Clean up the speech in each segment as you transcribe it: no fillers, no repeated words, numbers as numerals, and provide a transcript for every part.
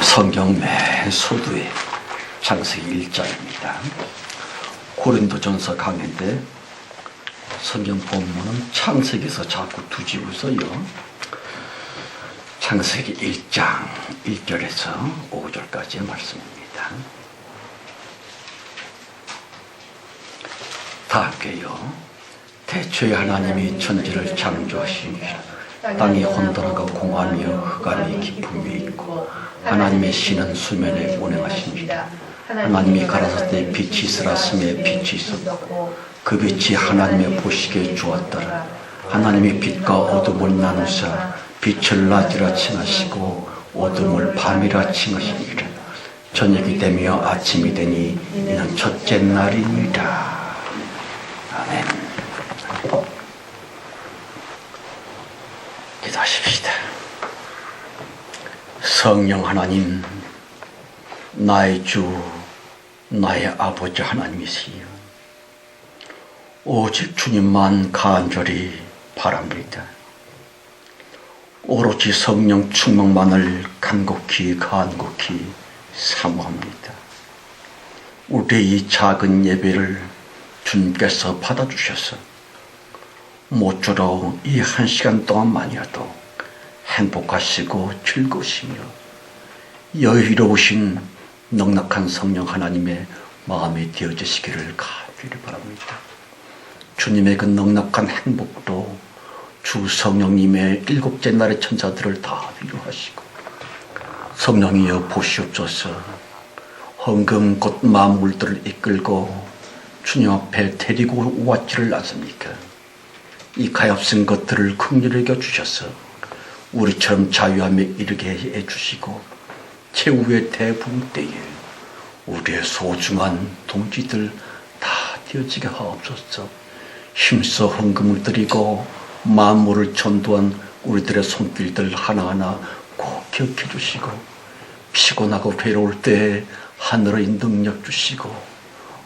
성경 매 소두에 창세기 1장입니다. 고린도전서 강해인데 성경 본문은 창세기에서 자꾸 뒤집어 써요. 창세기 1장 1절에서 5절까지의 말씀입니다. 다 함께요. 태초에 하나님이 천지를 창조하시니라. 땅이 혼돈하고 공함이여 흑암이 깊음이 있고 하나님의 신은 수면에 운행하시니라. 하나님이 가라사대 빛이 있으라 하심에 빛이 있었고 그 빛이 하나님의 보시기에 좋았더라. 하나님이 빛과 어둠을 나누사 빛을 낮이라 칭하시고 어둠을 밤이라 칭하시니라. 저녁이 되며 아침이 되니 이는 첫째 날이니라. 아멘. 기도하십시다. 성령 하나님, 나의 주, 나의 아버지 하나님이시여, 오직 주님만 간절히 바랍니다. 오로지 성령 충만만을 간곡히 사모합니다. 우리의 이 작은 예배를 주님께서 받아주셔서 모쪼록 이 1시간 동안만이라도 행복하시고 즐거우시며 여유로우신 넉넉한 성령 하나님의 마음이 되어지시기를 간절히 바랍니다. 주님의 그 넉넉한 행복도 주 성령님의 7째 날의 천사들을 다 위로하시고 성령이여 보시옵소서. 헌금 곧 만물들을 이끌고 주님 앞에 데리고 왔지를 않습니까? 이 가엾은 것들을 긍휼히 여겨 주셔서 우리처럼 자유함에 이르게 해주시고 최후의 대부흥 때에 우리의 소중한 동지들 다 되어지게 하옵소서. 힘써 헌금을 드리고 만물을 전도한 우리들의 손길들 하나하나 꼭 기억해 주시고 피곤하고 괴로울 때에 하늘의 능력 주시고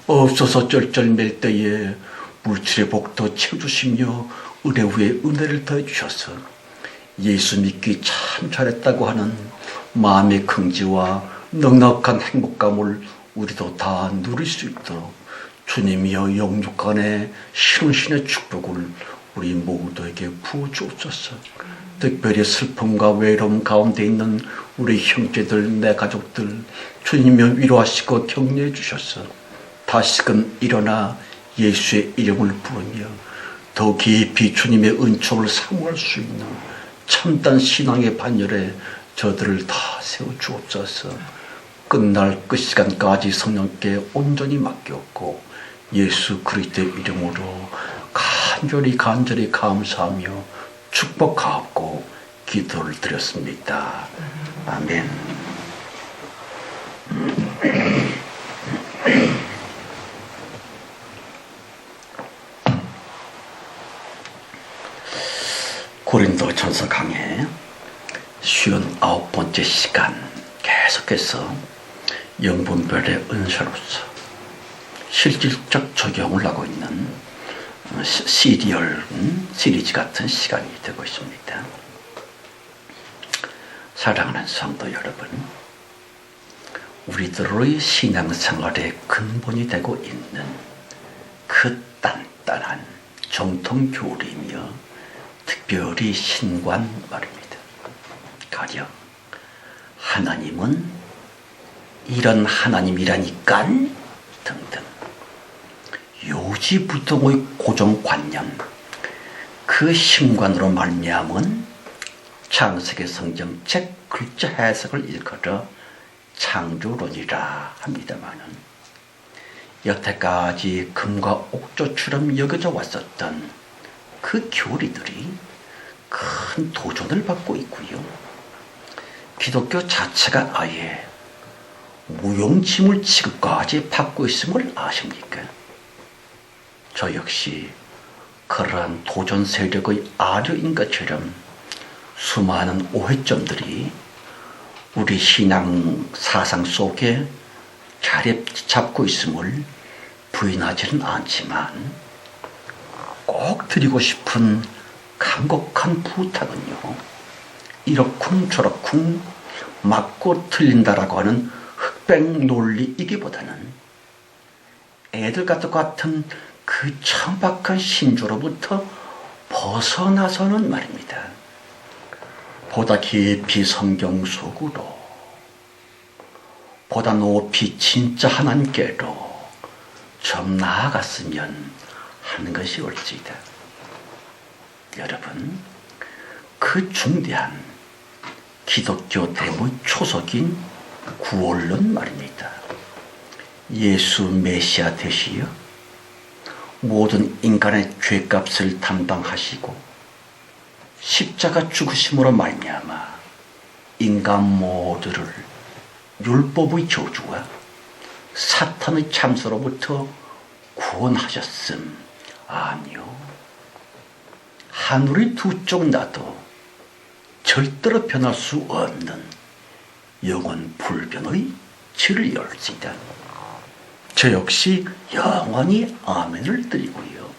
없어서 쩔쩔맬 때에 물질의 복도 채워주시며 은혜 위에 은혜를 더해 주셔서 예수 믿기 참 잘했다고 하는 마음의 긍지와 넉넉한 행복감을 우리도 다 누릴 수 있도록 주님이여 영육간의 신의 축복을 우리 모두에게 부어주옵소서. 특별히 슬픔과 외로움 가운데 있는 우리 형제들, 내 가족들 주님이여 위로하시고 격려해 주셔서 다시금 일어나 예수의 이름을 부르며 더 깊이 주님의 은총을 사모할 수 있는 참단 신앙의 반열에 저들을 다 세워주옵소서. 끝날 끝시간까지 성령께 온전히 맡겼고 예수 그리스도의 이름으로 간절히 감사하며 축복하옵고 기도를 드렸습니다. 아멘. 고린도전서 강해 59번째 시간 계속해서 영분별의 은사로서 실질적 적용을 하고 있는 시리즈 같은 시간이 되고 있습니다. 사랑하는 성도 여러분, 우리들의 신앙생활의 근본이 되고 있는 그 단단한 정통교리이며 특별히 신관 말입니다. 가령 하나님은 이런 하나님이라니까 등등 요지부동의 고정관념, 그 신관으로 말미암은 창세기 성경책 글자 해석을 일컬어 창조론이라 합니다마는 여태까지 금과 옥조처럼 여겨져 왔었던 그 교리들이 큰 도전을 받고 있고요. 기독교 자체가 아예 무용지물 취급까지 받고 있음을 아십니까? 저 역시 그러한 도전 세력의 아류인 것처럼 수많은 오해점들이 우리 신앙 사상 속에 자리 잡고 있음을 부인하지는 않지만 꼭 드리고 싶은 간곡한 부탁은요, 이렇쿵 저렇쿵 맞고 틀린다라고 하는 흑백 논리이기보다는 애들과도 같은 그 천박한 신조로부터 벗어나서는 말입니다. 보다 깊이 성경 속으로, 보다 높이 진짜 하나님께로 좀 나아갔으면 하는 것이 옳지이다. 여러분, 그 중대한 기독교 대의 초석인 구원론 말입니다. 예수 메시아 되시어 모든 인간의 죄값을 담당하시고 십자가 죽으심으로 말미암아 인간 모두를 율법의 저주와 사탄의 참소로부터 구원하셨음. 아니요, 하늘의 두 쪽 나도 절대로 변할 수 없는 영원 불변의 진리일지다. 저 역시 영원히 아멘을 드리고요.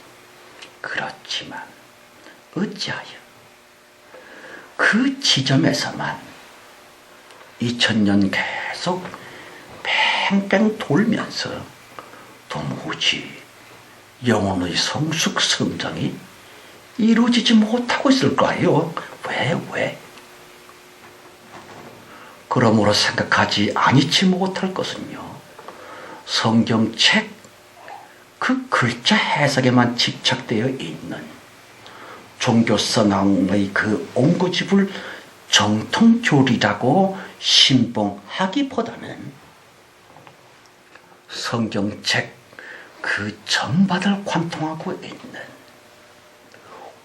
그렇지만 어찌하여 그 지점에서만 2000년 계속 팽팽 돌면서 도무지 영혼의 성숙 성장이 이루어지지 못하고 있을까요? 왜? 그러므로 생각하지 아니치 못할 것은요, 성경책 그 글자 해석에만 집착되어 있는 종교성향의 그 옹고집을 정통교리라고 신봉하기보다는 성경책 그 전반을 관통하고 있는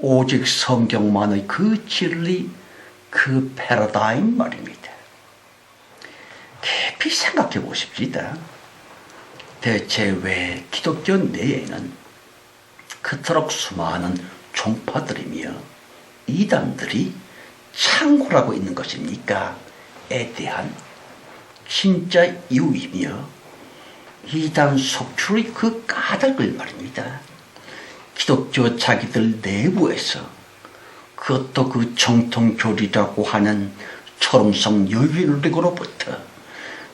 오직 성경만의 그 진리, 그 패러다임 말입니다. 깊이 생각해 보십시다. 대체 왜 기독교 내에는 그토록 수많은 종파들이며 이단들이 창궐하고 있는 것입니까? 에 대한 진짜 이유이며 이단 속출의 그 까닭을 말입니다. 기독교 자기들 내부에서 그것도 그 정통교리라고 하는 초롱성 여인으로부터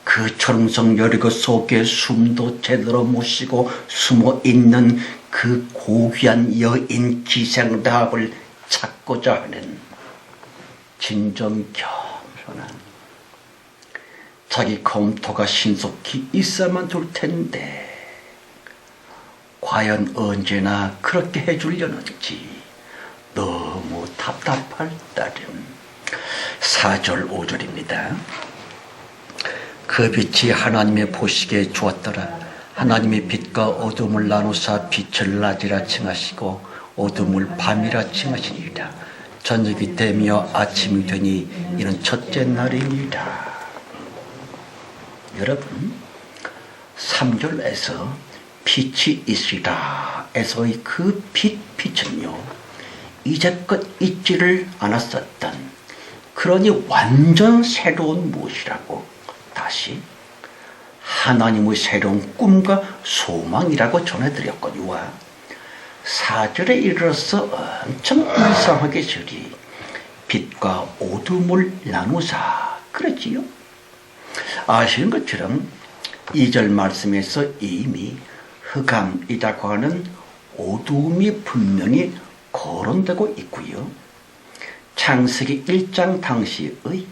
그 초롱성 여리고 속에 숨도 제대로 못 쉬고 숨어 있는 그 고귀한 여인 기생답을 찾고자 하는 진정 겸손한 자기 검토가 신속히 있어야만 될 텐데 과연 언제나 그렇게 해주려는지 너무 답답할 따름. 4절 5절입니다. 그 빛이 하나님의 보시기에 좋았더라. 하나님의 빛과 어둠을 나누사 빛을 낮이라 칭하시고 어둠을 밤이라 칭하시니라. 저녁이 되며 아침이 되니 이는 첫째 날이니라. 여러분, 3절에서 빛이 있으리라 에서의 그 빛은요, 이제껏 있지를 않았었던, 그러니 완전 새로운 무엇이라고 다시 하나님의 새로운 꿈과 소망이라고 전해드렸거니와 4절에 이르러서 엄청 이상하게 저리 빛과 어둠을 나누사 그랬지요. 아시는 것처럼 2절 말씀에서 이미 흑암이라고 하는 어둠이 분명히 거론되고 있고요. 창세기 1장 당시의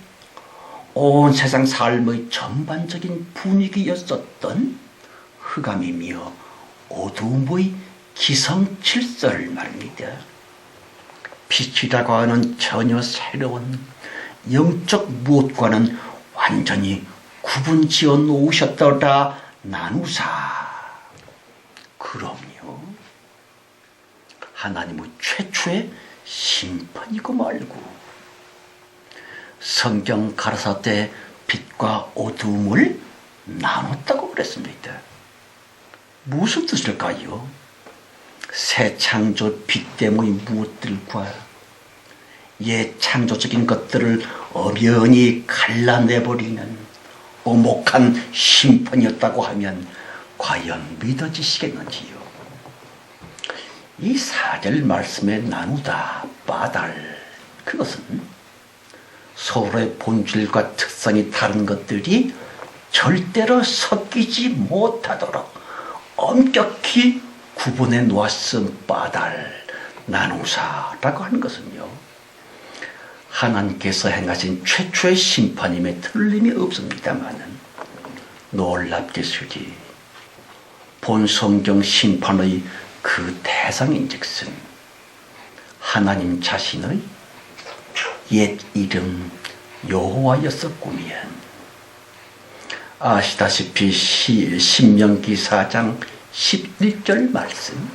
온 세상 삶의 전반적인 분위기였었던 흑암이며 어둠의 기성질서를 말입니다. 빛이라고 하는 전혀 새로운 영적 무엇과는 완전히 구분지어 놓으셨더라 나누사. 그럼요, 하나님의 최초의 심판이고 말고 성경 가라사대 빛과 어둠을 나눴다고 그랬습니다. 무슨 뜻일까요? 새 창조 빛됨의 무엇들과 옛 창조적인 것들을 엄연히 갈라내버리는 오목한 심판이었다고 하면 과연 믿어지시겠는지요? 이 4절 말씀에 나누다 빠달, 그것은 서로의 본질과 특성이 다른 것들이 절대로 섞이지 못하도록 엄격히 구분해 놓았음 바달 나누사라고 하는 것은요, 하나님께서 행하신 최초의 심판임에 틀림이 없습니다마는 놀랍게수지 본 성경 심판의 그 대상인즉슨 하나님 자신의 옛 이름 여호와였었구면, 아시다시피 신명기 4장 11절 말씀,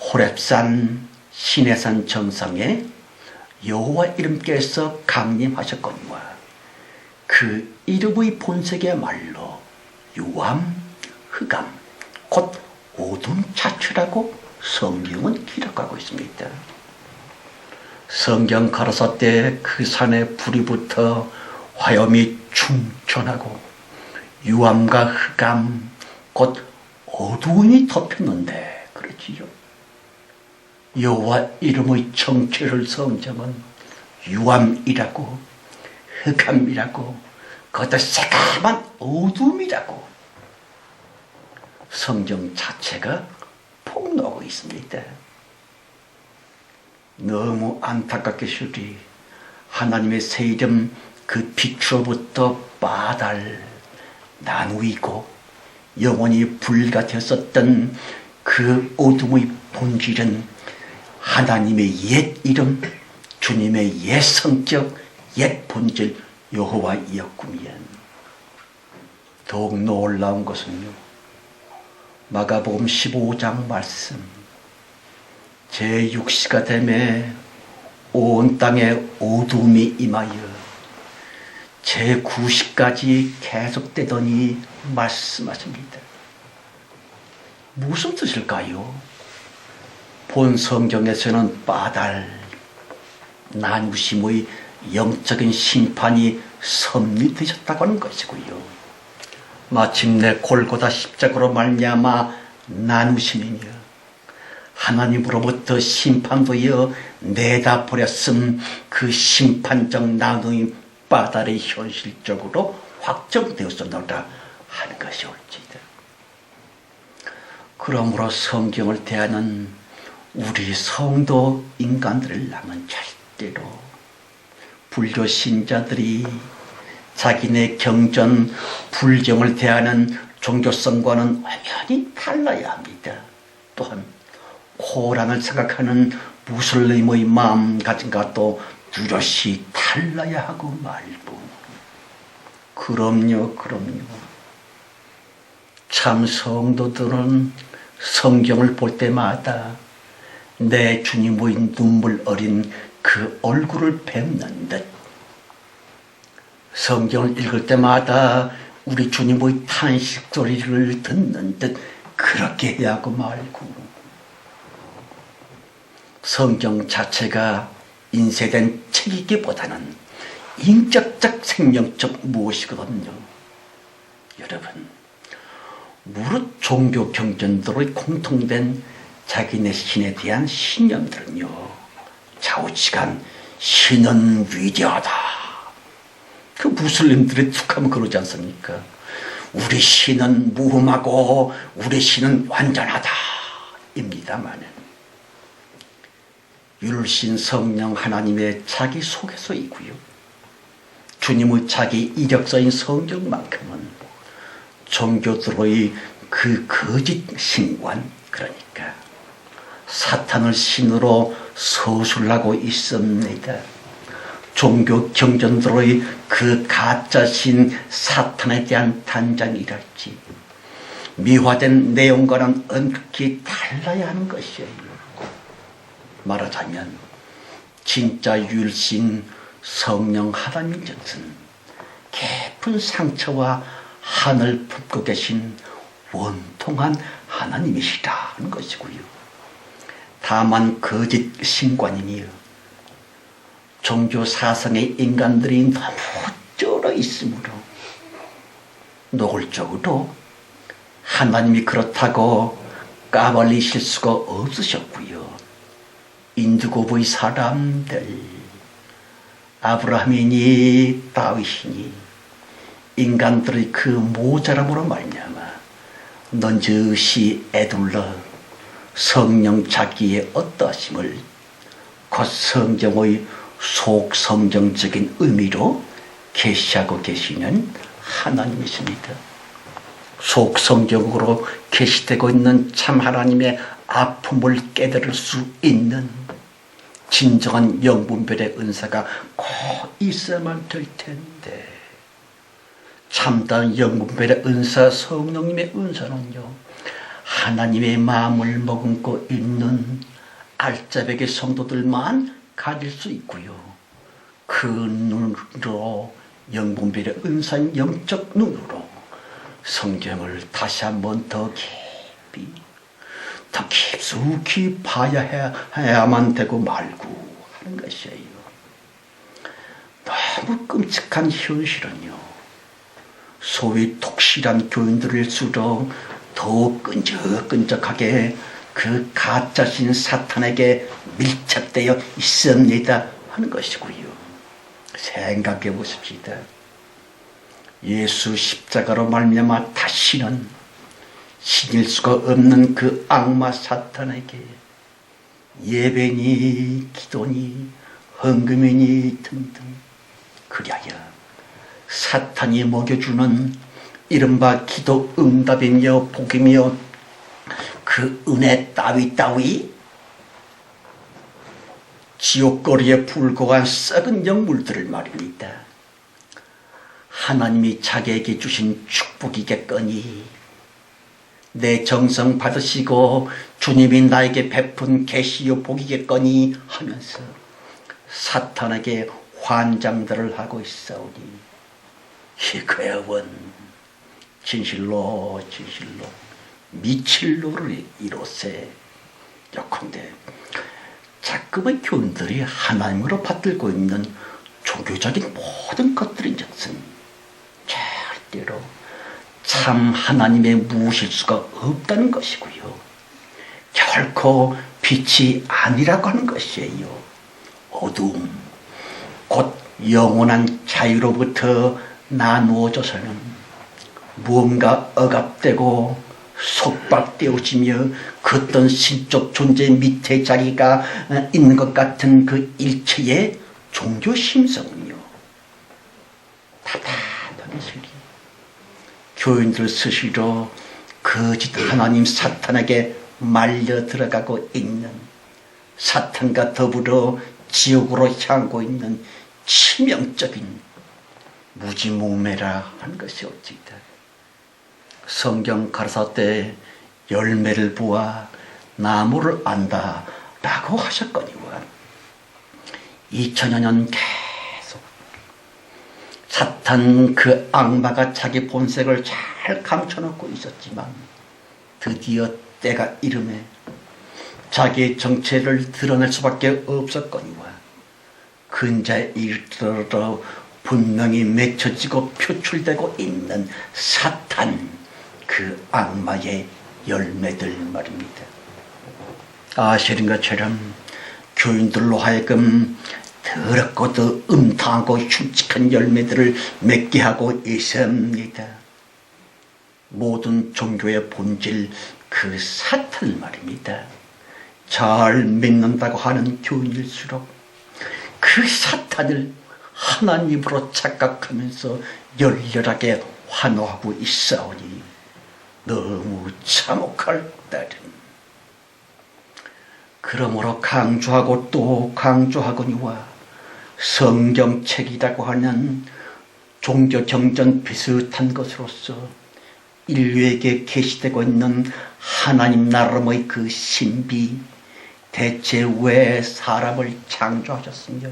호렙산 시내산 정상에 여호와 이름께서 강림하셨거니와 그 이름의 본색이야말로 유암, 흑암, 곧 어둠 자체라고 성경은 기록하고 있습니다. 성경 가라사 때 그 산에 불이 붙어 화염이 충천하고 유암과 흑암, 곧 어두움이 덮였는데, 그렇지요. 여호와 이름의 정체를 성경은 유암이라고, 흑암이라고, 그것도 새까만 어둠이라고 성경 자체가 폭로하고 있습니다. 너무 안타깝게수리 하나님의 새 이름 그 빛으로부터 바달 나누이고 영원히 불과 되었었던 그 어둠의 본질은 하나님의 옛 이름, 주님의 옛 성격, 옛 본질 여호와이었구면, 더욱 놀라운 것은요, 마가복음 15장 말씀, 제6시가 되매 온 땅에 어둠이 임하여 제9시까지 계속되더니 말씀하십니다. 무슨 뜻일까요? 본 성경에서는 바달 나누심의 영적인 심판이 섭리되셨다고 하는 것이고요, 마침내 골고다 십자가로 말미암아 나누심이며 하나님으로부터 심판되어 내다버렸음 그 심판적 나눔이 바달이 현실적으로 확정되었었노라 하는 것이 옳지이다. 그러므로 성경을 대하는 우리 성도 인간들을 향한 절대로 불교 신자들이 자기네 경전 불경을 대하는 종교성과는 완전히 달라야 합니다. 또한 코란을 생각하는 무슬림의 마음가짐과도 뚜렷이 달라야 하고 말고. 그럼요. 참 성도들은 성경을 볼 때마다 내 주님의 눈물 어린 그 얼굴을 뵙는 듯, 성경을 읽을 때마다 우리 주님의 탄식 소리를 듣는 듯 그렇게 해야 하고 말고. 성경 자체가 인쇄된 책이기보다는 인격적 생명적 무엇이거든요. 여러분, 무릇 종교 경전들의 공통된 자기네 신에 대한 신념들은요, 좌우지간 신은 위대하다. 그 무슬림들이 툭하면 그러지 않습니까? 우리 신은 무흠하고 우리 신은 완전하다 입니다마는, 율신 성령 하나님의 자기 속에서이고요, 주님의 자기 이력서인 성경만큼은 종교들의 그 거짓 신관, 그러니까 사탄을 신으로 서술하고 있습니다. 종교 경전들의 그 가짜신 사탄에 대한 단장이랄지 미화된 내용과는 엄격히 달라야 하는 것이에요. 말하자면 진짜 율신 성령 하나님 즉슨 깊은 상처와 한을 품고 계신 원통한 하나님이시라는 것이고요. 다만 거짓 신관이니요, 종교 사상의 인간들이 너무 쩔어 있으므로 노골적으로 하나님이 그렇다고 까발리실 수가 없으셨고요. 인두고의 사람들, 아브라함이니 다윗이니 인간들의 그 모자람으로 말미암아 넌지시 애둘러 성령 자기의 어떠하심을 곧 성경의 속성경적인 의미로 계시하고 계시는 하나님이십니다. 속성경으로 계시되고 있는 참 하나님의 아픔을 깨달을 수 있는 진정한 영분별의 은사가 꼭 있어야만 될 텐데, 참다운 영분별의 은사, 성령님의 은사는요, 하나님의 마음을 머금고 있는 알짜배기 성도들만 가질 수 있고요. 그 눈으로, 영분별의 은사인 영적 눈으로 성경을 다시 한번 더 깊이, 더 깊숙이 봐야만 되고 말고 하는 것이에요. 너무 끔찍한 현실은요, 소위 독실한 교인들일수록 더욱 끈적끈적하게 그 가짜신 사탄에게 밀착되어 있습니다 하는 것이고요. 생각해 보십시다. 예수 십자가로 말미암아 다시는 신일 수가 없는 그 악마 사탄에게 예배니 기도니 헌금이니 등등 그리하여 사탄이 먹여주는 이른바 기도 응답이며 복이며 그 은혜 따위 지옥거리에 불고간 썩은 영물들을 말입니다. 하나님이 자기에게 주신 축복이겠거니 내 정성 받으시고 주님이 나에게 베푼 계시요 복이겠거니 하면서 사탄에게 환장들을 하고 있사오니 그의 원 진실로 미칠로를 이로세. 요컨대 자꾸의 교인들이 하나님으로 받들고 있는 종교적인 모든 것들인즉슨 절대로 참 하나님의 무엇일 수가 없다는 것이고요. 결코 빛이 아니라고 하는 것이에요. 어두움, 곧 영원한 자유로부터 나누어져서는 무언가 억압되고 속박되어지며 그 어떤 신적 존재 밑에 자기가 있는 것 같은 그 일체의 종교 심성은요, 답답하게 소리. 교인들 스스로 거짓 하나님 사탄에게 말려 들어가고 있는, 사탄과 더불어 지옥으로 향하고 있는 치명적인 무지몽매라 하는 것이 어찌다. 성경 가라사대 열매를 보아 나무를 안다 라고 하셨거니와 2000여 년 계속 사탄 그 악마가 자기 본색을 잘 감춰놓고 있었지만 드디어 때가 이름에 자기의 정체를 드러낼 수밖에 없었거니와 근자에 이르러 분명히 맺혀지고 표출되고 있는 사탄 그 악마의 열매들 말입니다. 아시는 것처럼 교인들로 하여금 더럽고 더 음탕하고 흉측한 열매들을 맺게 하고 있습니다. 모든 종교의 본질 그 사탄 말입니다. 잘 믿는다고 하는 교인일수록 그 사탄을 하나님으로 착각하면서 열렬하게 환호하고 있사오니 너무 참혹할 따름. 그러므로 강조하고 또 강조하거니와 성경책이라고 하는 종교경전 비슷한 것으로서 인류에게 계시되고 있는 하나님 나름의 그 신비, 대체 왜 사람을 창조하셨으며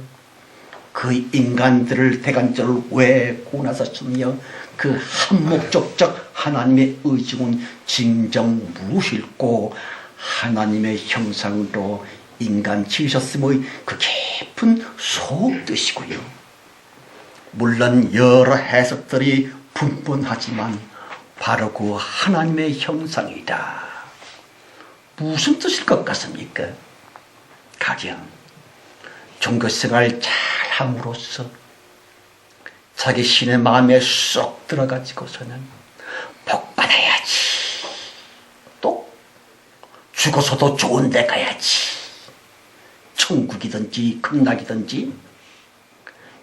그 인간들을 대간절을 왜 구원하셨으며 그 한목적적 하나님의 의중은 진정 무엇일꼬 하나님의 형상으로 인간 지으셨음의 그 깊은 속뜻이고요. 물론 여러 해석들이 분분하지만 바로 그 하나님의 형상이다. 무슨 뜻일 것 같습니까? 가령 종교생활 잘 함으로써 자기 신의 마음에 쏙 들어가지고서는 복받아야지, 또 죽어서도 좋은 데 가야지, 천국이든지 극락이든지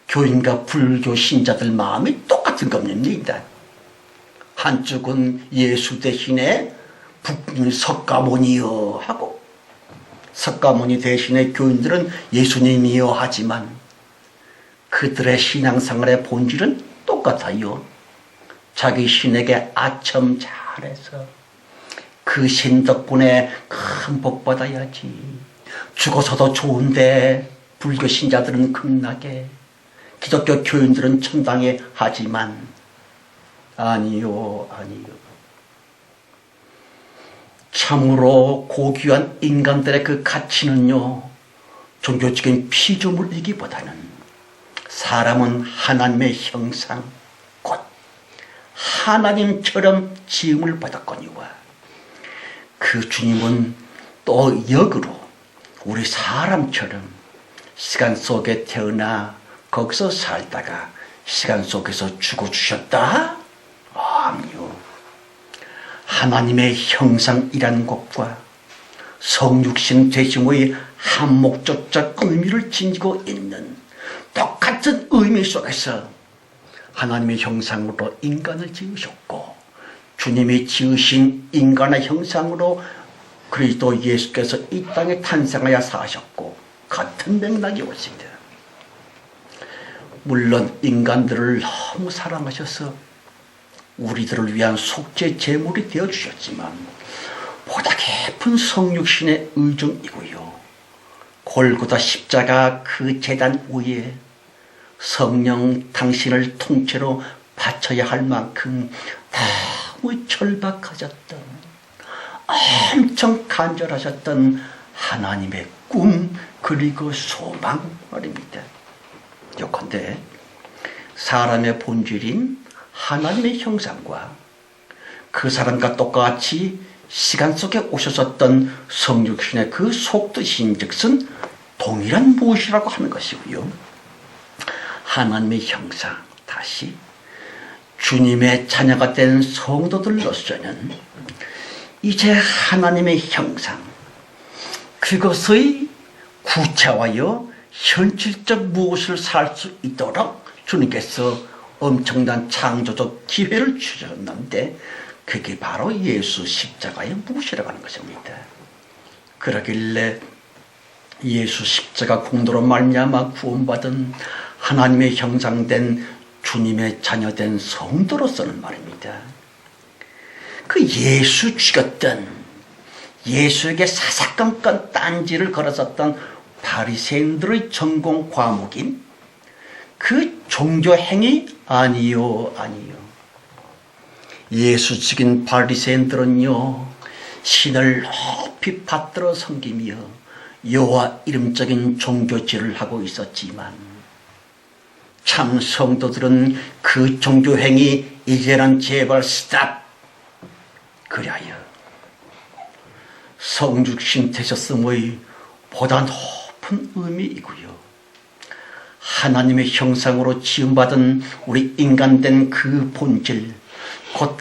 교인과 불교 신자들 마음이 똑같은 겁니다. 한쪽은 예수 대신에 석가모니여 하고, 석가모니 대신에 교인들은 예수님이여 하지만 그들의 신앙생활의 본질은 똑같아요. 자기 신에게 아첨 잘해서 그 신 덕분에 큰 복 받아야지, 죽어서도 좋은데 불교 신자들은 극락에, 기독교 교인들은 천당에 하지만 아니요. 참으로 고귀한 인간들의 그 가치는요, 종교적인 피조물이기보다는 사람은 하나님의 형상, 곧 하나님처럼 지음을 받았거니와 그 주님은 또 역으로 우리 사람처럼 시간 속에 태어나 거기서 살다가 시간 속에서 죽어주셨다? 아니요. 하나님의 형상이라는 것과 성육신 되심의 한목적적 의미를 지니고 있는 똑같은 의미 속에서 하나님의 형상으로 인간을 지으셨고, 주님이 지으신 인간의 형상으로 그리스도 예수께서 이 땅에 탄생하여 사셨고, 같은 맥락이 옳습니다. 물론 인간들을 너무 사랑하셔서 우리들을 위한 속죄 제물이 되어주셨지만 보다 깊은 성육신의 의중이고요, 골고다 십자가 그 제단 위에 성령 당신을 통째로 바쳐야 할 만큼 너무 절박하셨던, 엄청 간절하셨던 하나님의 꿈 그리고 소망 말입니다. 요컨대 사람의 본질인 하나님의 형상과 그 사람과 똑같이 시간 속에 오셨었던 성육신의 그 속뜻인 즉슨 동일한 무엇이라고 하는 것이고요, 하나님의 형상, 다시 주님의 자녀가 된 성도들로서는 이제 하나님의 형상, 그것의 구체화여 현실적 무엇을 살 수 있도록 주님께서 엄청난 창조적 기회를 주셨는데, 그게 바로 예수 십자가의 무엇이라고 하는 것입니다. 그러길래 예수 십자가 공로로 말미암아 구원받은 하나님의 형상된 주님의 자녀된 성도로서는 말입니다, 그 예수 죽였던, 예수에게 사사건건 딴지를 걸었었던 바리새인들의 전공 과목인 그 종교행위 아니요. 예수 죽인 바리새인들은요, 신을 높이 받들어 섬기며 여호와 이름적인 종교질을 하고 있었지만, 참 성도들은 그 종교행위 이제는 제발 스탑, 그리하여 성육신 되셨음의 보다 높은 의미이고요, 하나님의 형상으로 지음받은 우리 인간된 그 본질, 곧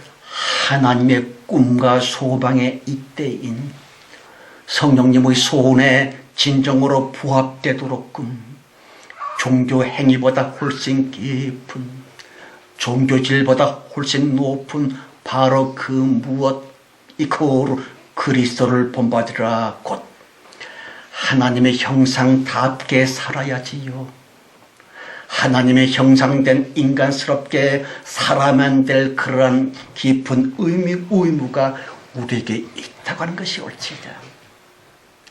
하나님의 꿈과 소망의 이때인 성령님의 소원에 진정으로 부합되도록끔 종교 행위보다 훨씬 깊은, 종교질보다 훨씬 높은 바로 그 무엇, 이코르 그리스도를 본받으라, 곧 하나님의 형상답게 살아야지요, 하나님의 형상된 인간스럽게 살아만 될 그러한 깊은 의무가 우리에게 있다고 하는 것이 옳지다.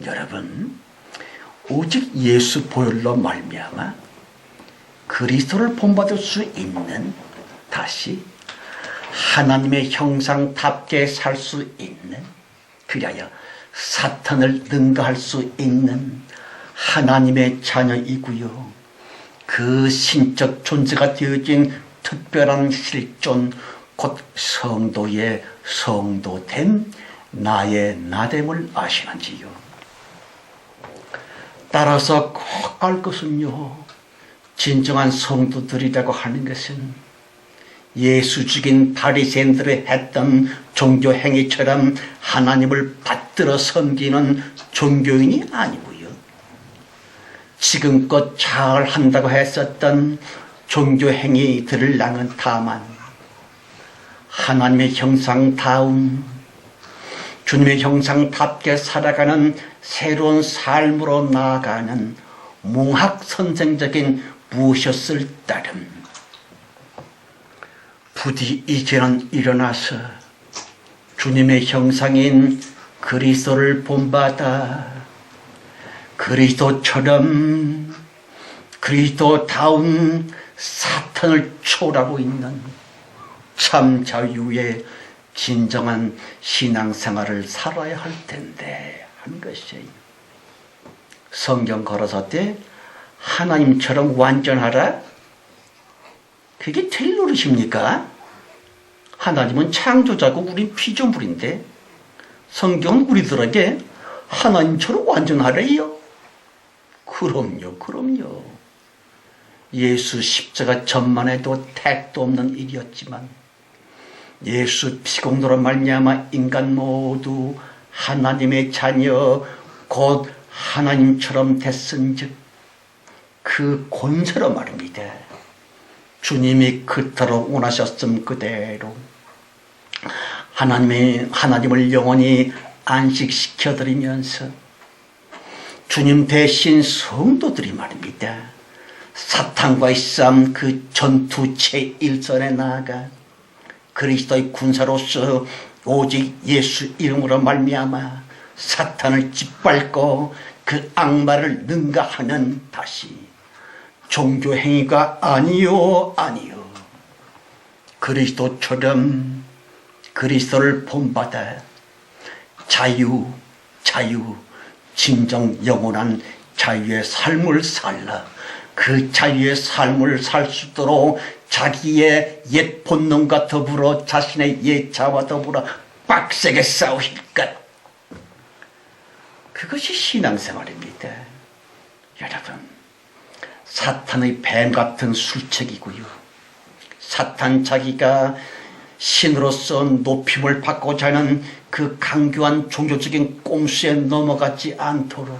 여러분, 오직 예수 보혈로 말미암아 그리스도를 본받을 수 있는, 다시 하나님의 형상답게 살 수 있는, 그리하여 사탄을 능가할 수 있는 하나님의 자녀이고요, 그 신적 존재가 되어진 특별한 실존, 곧 성도의 성도됨, 나의 나됨을 아시는지요. 따라서 꼭 알 것은요, 진정한 성도들이라고 하는 것은 예수 죽인 바리새인들이 했던 종교 행위처럼 하나님을 받들어 섬기는 종교인이 아니고요. 지금껏 잘 한다고 했었던 종교 행위들을 랑은 다만 하나님의 형상다운 주님의 형상답게 살아가는 새로운 삶으로 나아가는 몽학선생적인 무엇이었을 따름 부디 이제는 일어나서 주님의 형상인 그리스도를 본받아 그리스도처럼 그리스도다운 사탄을 초월하고 있는 참 자유의 진정한 신앙생활을 살아야 할 텐데 하는 것이에요. 성경 걸어서 때 하나님처럼 완전하라? 그게 될 노릇입니까? 하나님은 창조자고 우린 피조물인데 성경은 우리들에게 하나님처럼 완전하래요. 그럼요. 예수 십자가 전만 해도 택도 없는 일이었지만 예수 피공로로 말미암아 인간 모두 하나님의 자녀 곧 하나님처럼 됐은즉 그 권세로 말입니다. 주님이 그토록 원하셨음 그대로 하나님을 영원히 안식시켜드리면서 주님 대신 성도들이 말입니다. 사탄과의 싸움 그 전투 제1선에 나아가 그리스도의 군사로서 오직 예수 이름으로 말미암아 사탄을 짓밟고 그 악마를 능가하는 다시 종교 행위가 아니요 그리스도처럼 그리스도를 본받아 자유 진정 영원한 자유의 삶을 살라. 그 자유의 삶을 살 수 있도록 자기의 옛 본능과 더불어 자신의 옛 자와 더불어 빡세게 싸우실 것. 그것이 신앙생활입니다. 여러분, 사탄의 뱀 같은 술책이고요. 사탄 자기가 신으로서 높임을 받고자 하는 그 강교한 종교적인 꼼수에 넘어가지 않도록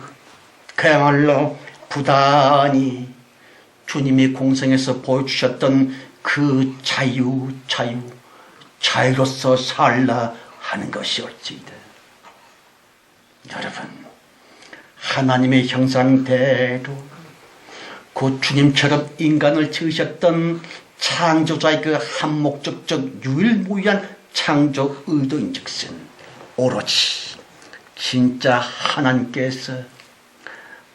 그야말로 부단히 주님이 공생에서 보여주셨던 그 자유로서 살라 하는 것이었지이다. 여러분, 하나님의 형상대로 곧 주님처럼 인간을 지으셨던 창조자의 그 한목적적 유일무이한 창조 의도인즉슨 오로지 진짜 하나님께서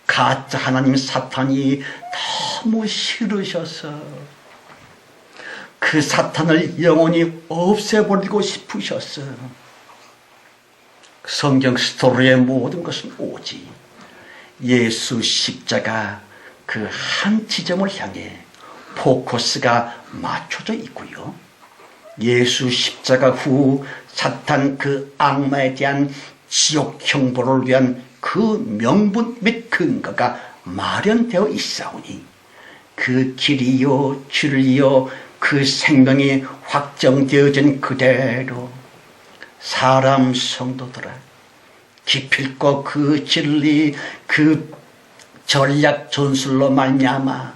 가짜 하나님 사탄이 너무 싫으셔서 그 사탄을 영원히 없애버리고 싶으셔서 성경 스토리의 모든 것은 오직 예수 십자가 그 한 지점을 향해 포커스가 맞춰져 있고요. 예수 십자가 후 사탄 그 악마에 대한 지옥 형벌을 위한 그 명분 및 근거가 마련되어 있사오니 그 길이요 진리요 그 생명이 확정되어진 그대로 사람 성도들아 기필코 그 진리 그 전략 전술로 말미암아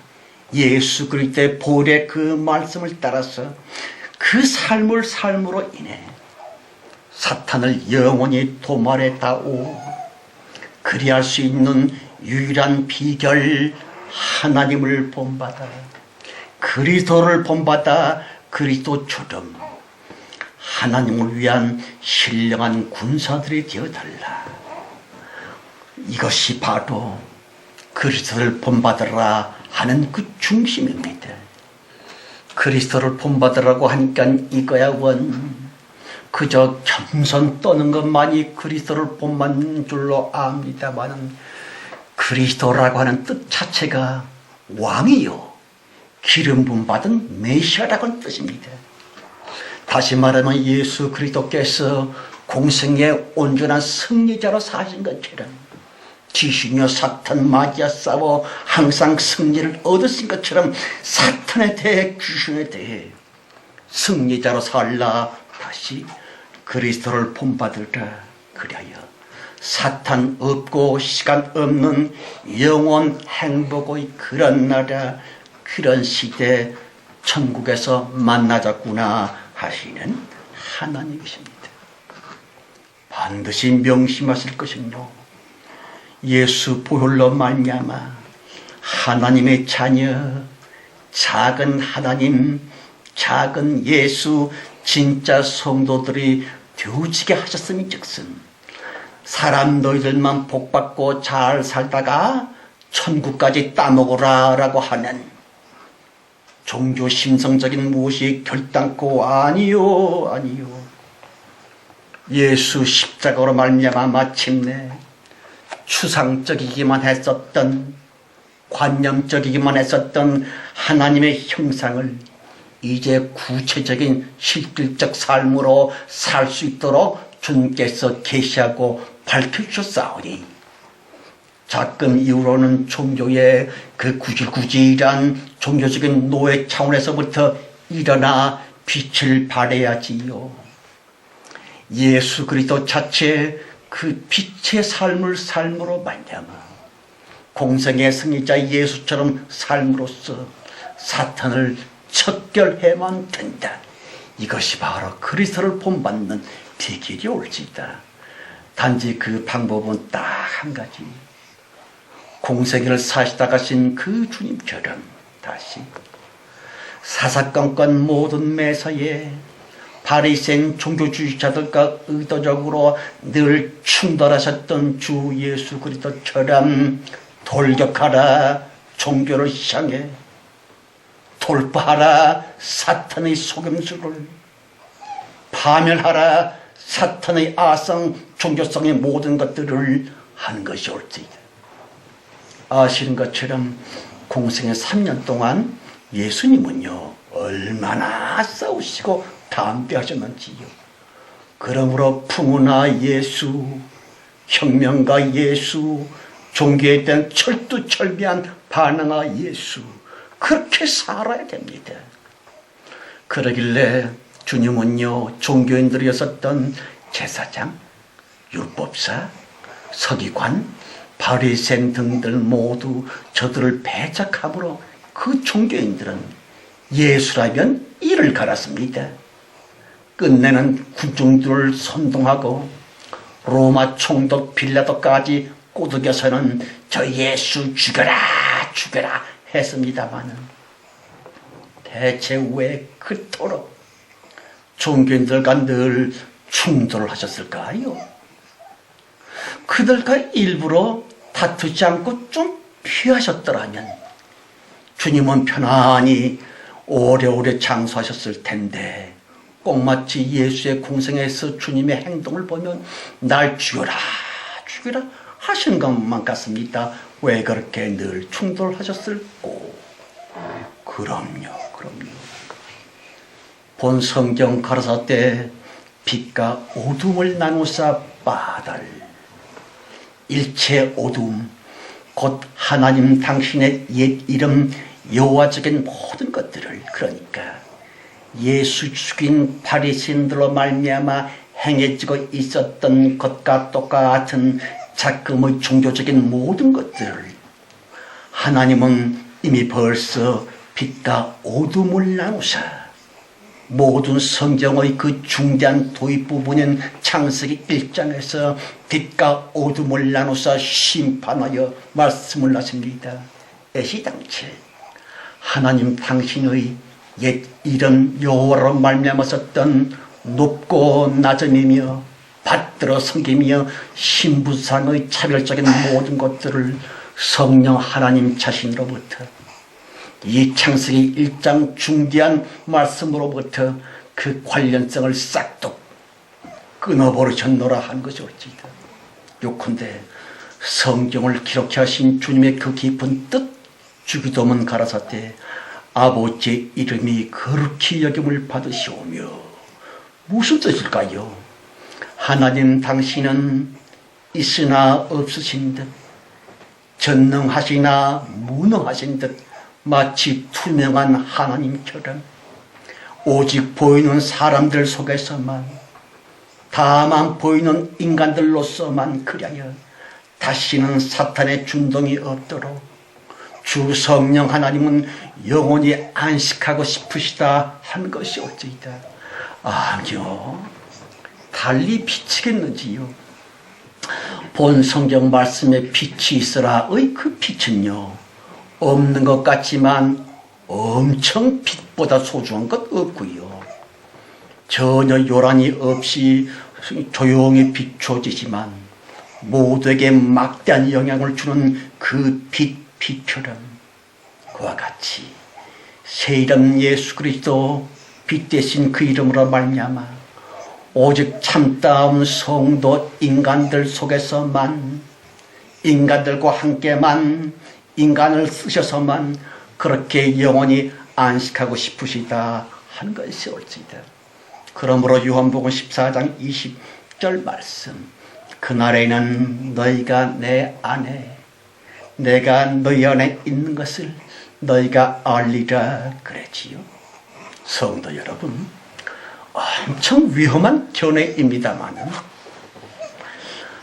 예수 그리스도의 보혈의 그 말씀을 따라서 그 삶으로 인해 사탄을 영원히 도말했다오. 그리할 수 있는 유일한 비결 하나님을 본받아 그리스도를 본받아 그리스도처럼 하나님을 위한 신령한 군사들이 되어달라. 이것이 바로 그리스도를 본받으라 하는 그 중심입니다. 그리스도를 본받으라고 하니까 이거야 그저 겸손 떠는 것만이 그리스도를 본받는 줄로 압니다마는 그리스도라고 하는 뜻 자체가 왕이요 기름 부음 받은 메시아라고 뜻입니다. 다시 말하면 예수 그리스도께서 공생의 온전한 승리자로 사신 것처럼 귀신이여 사탄 맞이하 싸워 항상 승리를 얻으신 것처럼 사탄에 대해 귀신에 대해 승리자로 살라 다시 그리스도를 본받으라. 그리하여 사탄 없고 시간 없는 영원 행복의 그런 나라 그런 시대 천국에서 만나자꾸나 하시는 하나님이십니다. 반드시 명심하실 것은요, 예수 보혈로 말미암아 하나님의 자녀, 작은 하나님, 작은 예수 진짜 성도들이 되어지게 하셨음인즉슨 사람 너희들만 복받고 잘 살다가 천국까지 따먹으라 라고 하는 종교 신성적인 무엇이 결단코 아니요 아니요. 예수 십자가로 말미암아 마침내 추상적이기만 했었던 관념적이기만 했었던 하나님의 형상을 이제 구체적인 실질적 삶으로 살 수 있도록 주님께서 계시하고 밝혀주셨사오니 작금 이후로는 종교의 그 구질구질한 종교적인 노예 차원에서부터 일어나 빛을 발해야지요. 예수 그리스도 자체 그 빛의 삶을 삶으로 말미암아 공생의 승리자 예수처럼 삶으로써 사탄을 척결해만 된다. 이것이 바로 그리스도를 본받는 비결이 올지다. 단지 그 방법은 딱 한 가지. 공생애를 사시다 가신 그 주님처럼 다시 사사건건 모든 매사에 바리새인 종교주의자들과 의도적으로 늘 충돌하셨던 주 예수 그리스도처럼 돌격하라 종교를 향해, 돌파하라 사탄의 속임수를, 파멸하라 사탄의 아성 종교성의 모든 것들을 하는 것이 옳지이다. 아시는 것처럼 공생의 3년 동안 예수님은요 얼마나 싸우시고 담대하셨는지요. 그러므로 풍우나 예수, 혁명가 예수, 종교에 대한 철두철미한 반응하 예수, 그렇게 살아야 됩니다. 그러길래 주님은요 종교인들이었었던 제사장, 율법사, 서기관, 바리새인 등들 모두 저들을 배척함으로 그 종교인들은 예수라면 이를 갈았습니다. 끝내는 군중들을 선동하고 로마 총독 빌라도까지 꼬드겨서는 저 예수 죽여라 죽여라 했습니다마는 대체 왜 그토록 종교인들과 늘 충돌을 하셨을까요? 그들과 일부러 다투지 않고 좀 피하셨더라면 주님은 편안히 오래오래 장수하셨을 텐데, 꼭마치 예수의 공생에서 주님의 행동을 보면 날 죽여라 죽여라 하시는 것만 같습니다. 왜 그렇게 늘 충돌하셨을꼬? 그럼요. 본 성경 가라사대 빛과 어둠을 나누사 빠달, 일체 어둠 곧 하나님 당신의 옛 이름 여호와적인 모든 것들을, 그러니까 예수 죽인 바리새인들로 말미암아 행해지고 있었던 것과 똑같은 작금의 종교적인 모든 것들을 하나님은 이미 벌써 빛과 어둠을 나누사 모든 성경의 그 중대한 도입 부분인 창세기 1장에서 빛과 어둠을 나누사 심판하여 말씀을 하십니다. 애시당초 하나님 당신의 옛 이름 여호와로 말미암아 썼던 높고 낮음이며 받들어 섬기며 신부상의 차별적인 모든 것들을 성령 하나님 자신으로부터 이 창세기 1장 중대한 말씀으로부터 그 관련성을 싹둑 끊어버리셨노라 한 것이 옳지이다. 요컨대 성경을 기록해 하신 주님의 그 깊은 뜻, 주기도문 가라사대 아버지의 이름이 거룩히 여김을 받으시오며, 무슨 뜻일까요? 하나님 당신은 있으나 없으신 듯 전능하시나 무능하신 듯 마치 투명한 하나님처럼 오직 보이는 사람들 속에서만, 다만 보이는 인간들로서만 그려야 다시는 사탄의 준동이 없도록 주 성령 하나님은 영원히 안식하고 싶으시다 한 것이 어찌이다. 아니요, 달리 비치겠는지요. 본 성경 말씀에 빛이 있으라의 그 빛은요, 없는 것 같지만 엄청 빛보다 소중한 것 없고요, 전혀 요란이 없이 조용히 비춰지지만 모두에게 막대한 영향을 주는 그 빛처럼, 그와 같이 새 이름 예수 그리스도 빛 대신 그 이름으로 말미암아 오직 참다운 성도 인간들 속에서만, 인간들과 함께만, 인간을 쓰셔서만 그렇게 영원히 안식하고 싶으시다 한 것이 옳지다. 그러므로 요한복음 14장 20절 말씀, 그날에는 너희가 내 안에, 내가 너희 안에 있는 것을 너희가 알리라 그랬지요. 성도 여러분, 엄청 위험한 견해입니다마는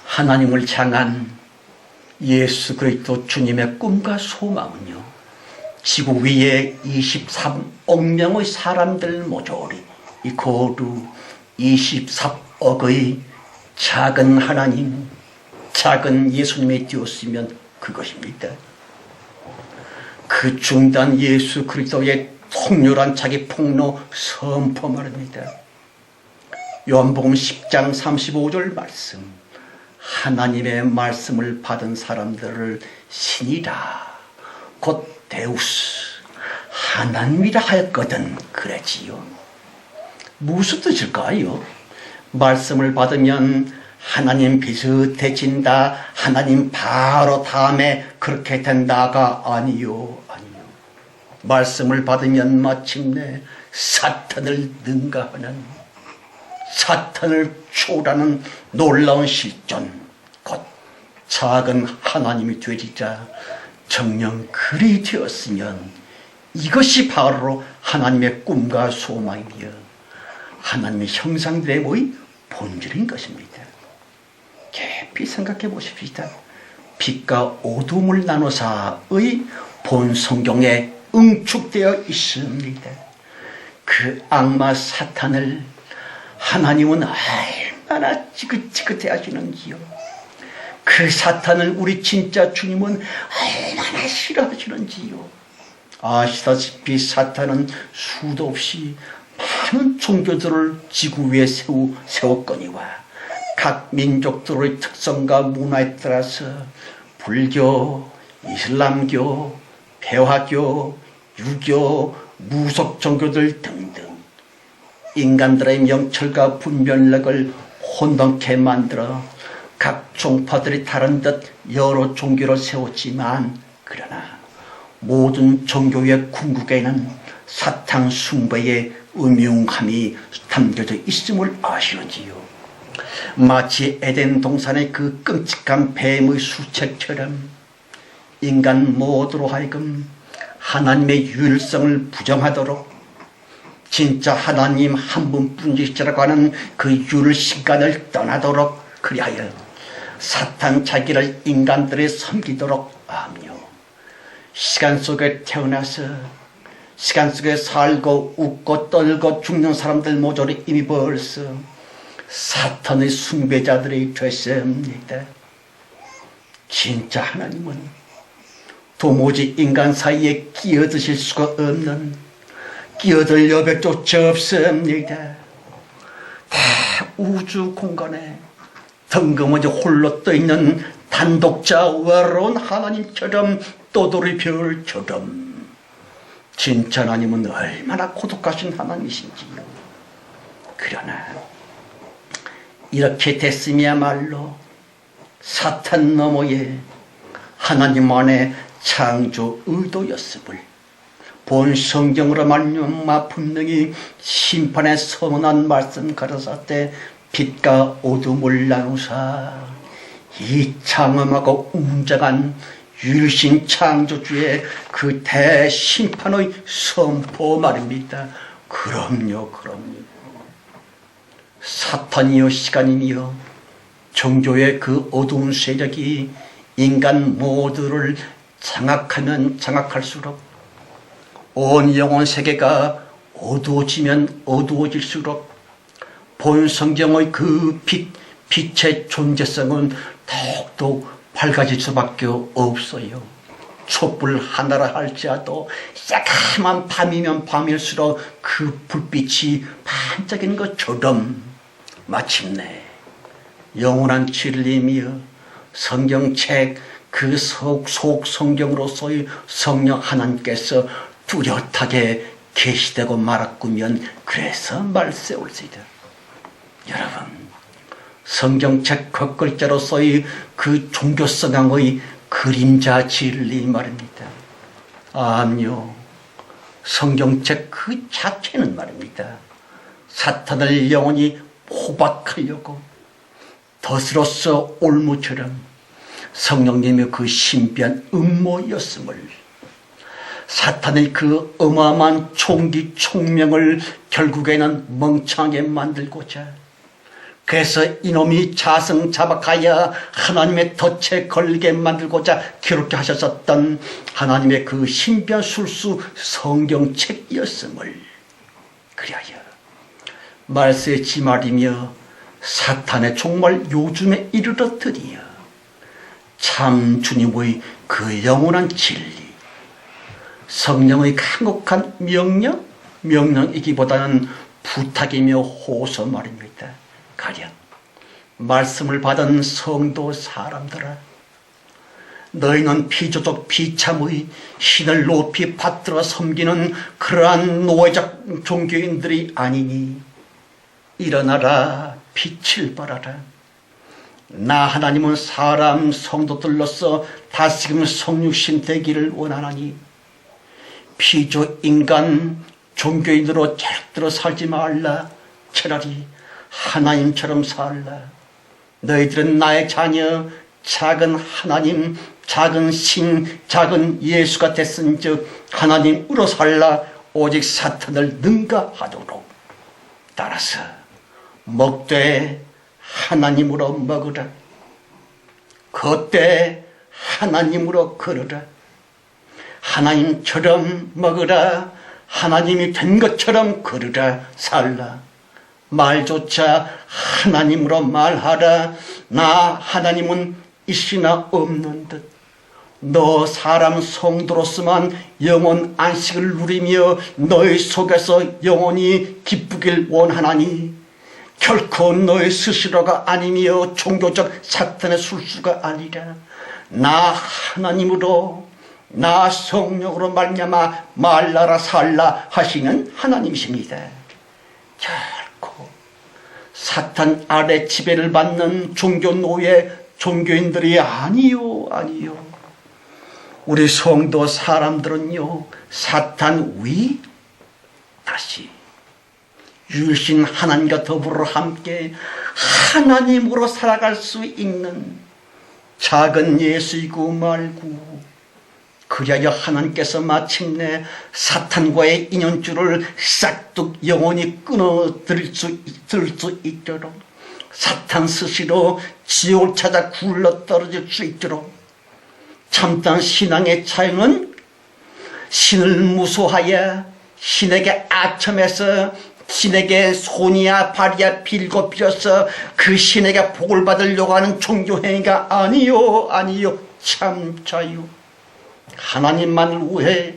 하나님을 향한 예수 그리스도 주님의 꿈과 소망은요, 지구 위에 23억 명의 사람들 모조리 이 고루 24억의 작은 하나님, 작은 예수님이 되었으면 그것입니다. 그 중단 예수 그리스도의 통렬한 자기 폭로 선포 말입니다. 요한복음 10장 35절 말씀, 하나님의 말씀을 받은 사람들을 신이라 곧 데우스 하나님이라 하였거든 그랬지요. 무슨 뜻일까요? 말씀을 받으면 하나님 비슷해진다, 하나님 바로 다음에 그렇게 된다가 아니요. 말씀을 받으면 마침내 사탄을 능가하는, 사탄을 초월하는 놀라운 실존, 곧 작은 하나님이 되리라. 정녕 그리 되었으면 이것이 바로 하나님의 꿈과 소망이며 하나님의 형상됨의 본질인 것입니다. 깊이 생각해 보십시다. 빛과 어둠을 나누사의 본 성경에 응축되어 있습니다. 그 악마 사탄을 하나님은 얼마나 지긋지긋해 하시는지요. 그 사탄을 우리 진짜 주님은 얼마나 싫어하시는지요. 아시다시피 사탄은 수도 없이 많은 종교들을 지구 위에 세웠거니와 각 민족들의 특성과 문화에 따라서 불교, 이슬람교, 배화교, 유교, 무속 종교들 등등 인간들의 명철과 분별력을 혼돈케 만들어 각 종파들이 다른 듯 여러 종교를 세웠지만, 그러나 모든 종교의 궁극에는 사탕 숭배의 음흉함이 담겨져 있음을 아시는지요. 마치 에덴 동산의 그 끔찍한 뱀의 수책처럼 인간 모두로 하여금 하나님의 유일성을 부정하도록, 진짜 하나님 한 분뿐이시라고 하는 그 유일신간을 떠나도록 그리하여 사탄 자기를 인간들이 섬기도록 하며, 시간 속에 태어나서 시간 속에 살고 웃고 떨고 죽는 사람들 모조리 이미 벌써 사탄의 숭배자들이 됐습니다. 진짜 하나님은 도무지 인간 사이에 끼어드실 수가 없는, 끼어들 여백조차 없습니다. 다 우주 공간에 덩그머니 홀로 떠있는 단독자 외로운 하나님처럼, 떠돌이 별처럼 진짜 하나님은 얼마나 고독하신 하나님이신지요. 그러나 이렇게 됐음이야말로 사탄 너머에 하나님만의 창조 의도였음을 본 성경으로 말미암아 분명히 심판의 선언한 말씀 가라사대 빛과 어둠을 나누사 이 장엄하고 웅장한 유일신 창조주의 그 대심판의 선포 말입니다. 그럼요. 사탄이여 시간이며 종교의 그 어두운 세력이 인간 모두를 장악하면 장악할수록 온 영혼 세계가 어두워지면 어두워질수록 본 성경의 그 빛의 존재성은 더욱더 밝아질 수밖에 없어요. 촛불 하나라 할지라도 새카만 밤이면 밤일수록 그 불빛이 반짝이는 것처럼 마침내 영원한 진리이며 성경책 그 속 성경으로서의 성령 하나님께서 뚜렷하게 계시되고 말았구면 그래서 말세올시다. 여러분, 성경책 겉글자로서의 그 종교성향의 그림자 진리 말입니다. 아니요, 성경책 그 자체는 말입니다. 사탄을 영원히 포박하려고 덫으로서 올무처럼 성령님의 그 신비한 음모였음을, 사탄의 그 어마어마한 총기 총명을 결국에는 멍청하게 만들고자, 그래서 이놈이 자성자박하여 하나님의 덫에 걸리게 만들고자 괴롭게 하셨었던 하나님의 그 신비한 술수 성경책이었음을, 그리하여 말세의 지말이며 사탄의 정말 요즘에 이르러 드디어 참 주님의 그 영원한 진리, 성령의 간곡한 명령이기보다는 부탁이며 호소 말입니다. 가령 말씀을 받은 성도 사람들아, 너희는 피조적 비참의 신을 높이 받들어 섬기는 그러한 노예적 종교인들이 아니니 일어나라, 빛을 발하라. 나 하나님은 사람 성도들로서 다시금 성육신 되기를 원하나니 피조 인간 종교인으로 절대로 살지 말라. 차라리 하나님처럼 살라. 너희들은 나의 자녀, 작은 하나님, 작은 신, 작은 예수가 됐은즉 하나님으로 살라. 오직 사탄을 능가하도록. 따라서 먹되 하나님으로 먹으라. 걷되 하나님으로 걸으라. 하나님처럼 먹으라. 하나님이 된 것처럼 걸으라. 살라. 말조차 하나님으로 말하라. 나 하나님은 있으나 없는 듯. 너 사람 성도로서만 영원 안식을 누리며 너희 속에서 영원히 기쁘길 원하나니 결코 너희 스스로가 아니며 종교적 사탄의 술수가 아니라 나 하나님으로, 나 성령으로 말미암아 말라라 살라 하시는 하나님이십니다. 결코 사탄 아래 지배를 받는 종교 노예 종교인들이 아니요. 우리 성도 사람들은요, 사탄 위 다시 유일신 하나님과 더불어 함께 하나님으로 살아갈 수 있는 작은 예수이고 말고, 그리하여 하나님께서 마침내 사탄과의 인연줄을 싹둑 영원히 끊어들 수 있도록, 사탄 스스로 지옥을 찾아 굴러떨어질 수 있도록, 참다운 신앙의 차이는 신을 무소하여 신에게 아첨해서 신에게 손이야 발이야 빌고 빌어서 그 신에게 복을 받으려고 하는 종교행위가 아니요. 참 자유. 하나님만을 위해,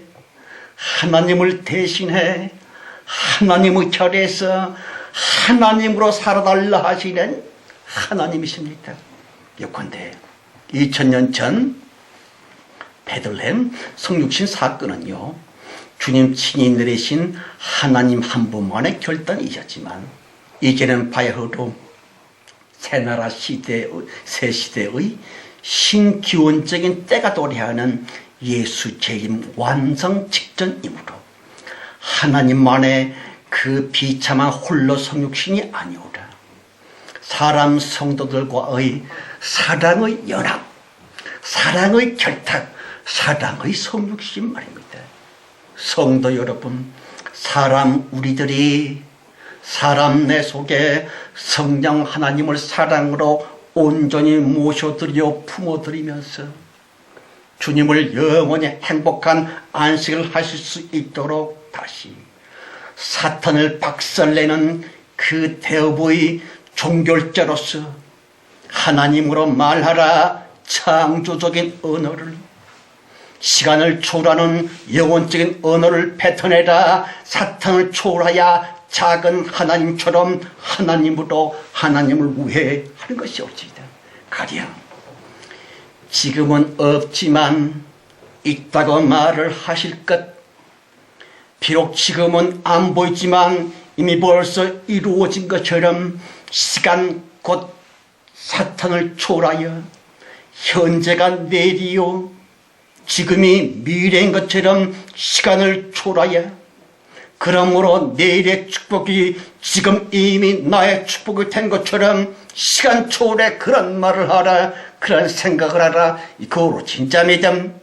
하나님을 대신해 하나님의 자리에서 하나님으로 살아달라 하시는 하나님이십니다. 예컨대 2000년 전 베들레헴 성육신 사건은요, 주님 친히 내리신 하나님 한 분만의 결단이셨지만 이제는 바야흐로 새나라 시대의, 새 시대의 신기원적인 때가 도래하는 예수 재림 완성 직전이므로 하나님만의 그 비참한 홀로 성육신이 아니오라. 사람 성도들과의 사랑의 연합, 사랑의 결탁, 사랑의 성육신 말입니다. 성도 여러분, 우리들이 사람 내 속에 성령 하나님을 사랑으로 온전히 모셔드려 품어드리면서 주님을 영원히 행복한 안식을 하실 수 있도록 다시 사탄을 박살내는 그 대업의 종결자로서 하나님으로 말하라 창조적인 언어를, 시간을 초월하는 영혼적인 언어를 뱉어내라 사탄을 초월하여 작은 하나님처럼 하나님으로 하나님을 우회하는 것이 옳지이다. 가령 지금은 없지만 있다고 말을 하실 것, 비록 지금은 안 보이지만 이미 벌써 이루어진 것처럼 시간 곧 사탄을 초월하여 현재가 내일이요 지금이 미래인 것처럼 시간을 초월하여, 그러므로 내일의 축복이 지금 이미 나의 축복이 된 것처럼 시간 초월에 그런 말을 하라, 그런 생각을 하라. 그거로 진짜 믿음.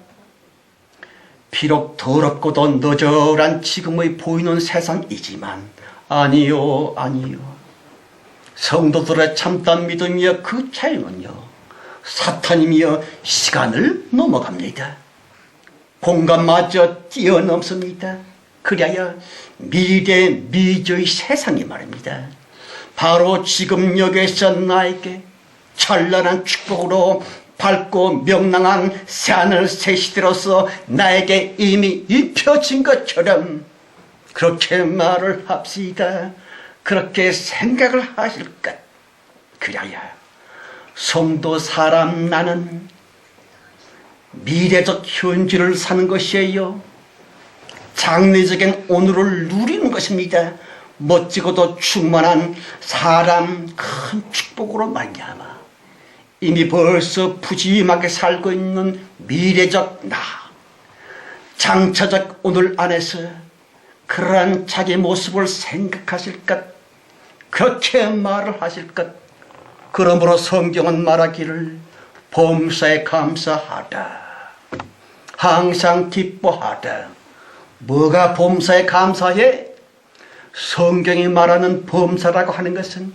비록 더럽고도 너절한 지금의 보이는 세상이지만 아니요. 성도들의 참된 믿음이여 그 차이는요, 사탄이며 시간을 넘어갑니다. 공간마저 뛰어넘습니다. 그래야 미래 미저의 세상이 말입니다. 바로 지금 여기서 나에게 찬란한 축복으로 밝고 명랑한 새하늘 새 시대로서 나에게 이미 입혀진 것처럼 그렇게 말을 합시다. 그렇게 생각을 하실 것. 그래야 성도 사람 나는 미래적 현재를 사는 것이에요. 장래적인 오늘을 누리는 것입니다. 멋지고도 충만한 사람 큰 축복으로 말미암아 이미 벌써 푸짐하게 살고 있는 미래적 나, 장차적 오늘 안에서 그러한 자기 모습을 생각하실 것, 그렇게 말을 하실 것. 그러므로 성경은 말하기를 범사에 감사하다, 항상 기뻐하다. 뭐가 범사에 감사해? 성경이 말하는 범사라고 하는 것은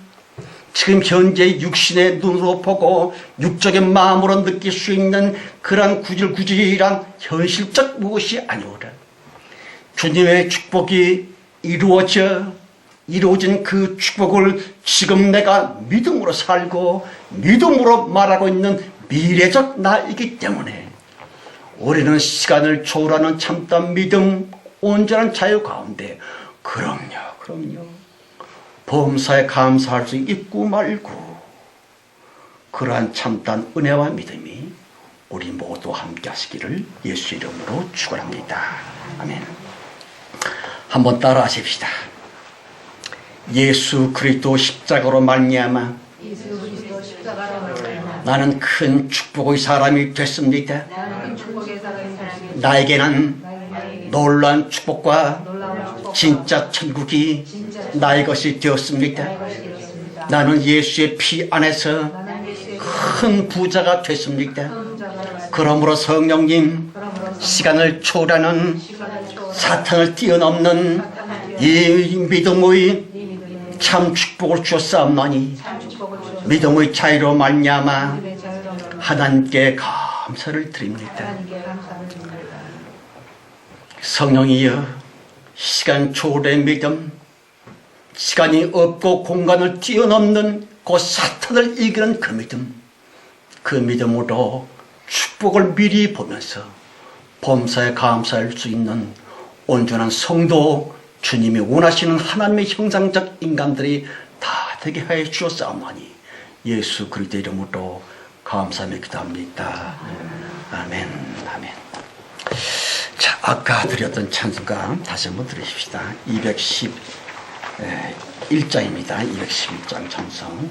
지금 현재 육신의 눈으로 보고 육적인 마음으로 느낄 수 있는 그런 구질구질한 현실적 무엇이 아니오라. 주님의 축복이 이루어진 그 축복을 지금 내가 믿음으로 살고 믿음으로 말하고 있는 미래적 나이기 때문에 우리는 시간을 초월하는 참된 믿음, 온전한 자유 가운데 그럼요 범사에 감사할 수 있고 말고 그러한 참된 은혜와 믿음이 우리 모두 함께 하시기를 예수 이름으로 축원합니다. 아멘. 한번 따라 하십시다. 예수 그리스도 십자가로 말미암아 나는 큰 축복의 사람이 됐습니다. 나에게는 놀라운 축복과 진짜 천국이 나의 것이 되었습니다. 나는 예수의 피 안에서 큰 부자가 됐습니다. 그러므로 성령님, 시간을 초월하는 사탄을 뛰어넘는 이 믿음의 참 축복을 주었사옵나니 믿음의 차이로 말미암아 하나님께 감사를 드립니다. 성령이여, 시간 초월의 믿음, 시간이 없고 공간을 뛰어넘는 그 사탄을 이기는 그 믿음으로 축복을 미리 보면서 범사에 감사할 수 있는 온전한 성도, 주님이 원하시는 하나님의 형상적 인간들이 다 되게 하여 주었사오나니 예수 그리스도 이름으로 감사하며 기도합니다. 아멘. 아멘. 자, 아까 드렸던 찬송가 다시 한번 들으십시다. 211장입니다. 211장 찬송.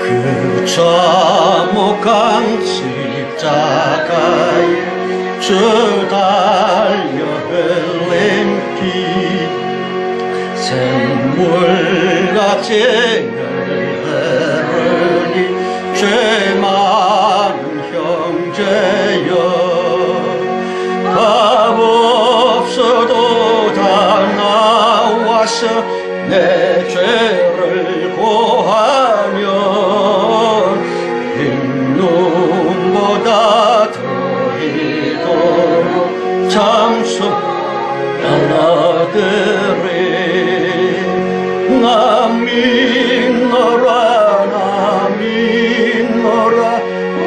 그 참혹한 십자가에 달려 흘린 피 샘물같이 흐르니 죄 많은 형제여 밥 없어도 다 나와서 내 죄를 고하면 흰눈보다 더히도록 참수 나라들이 나 믿노라 나 믿노라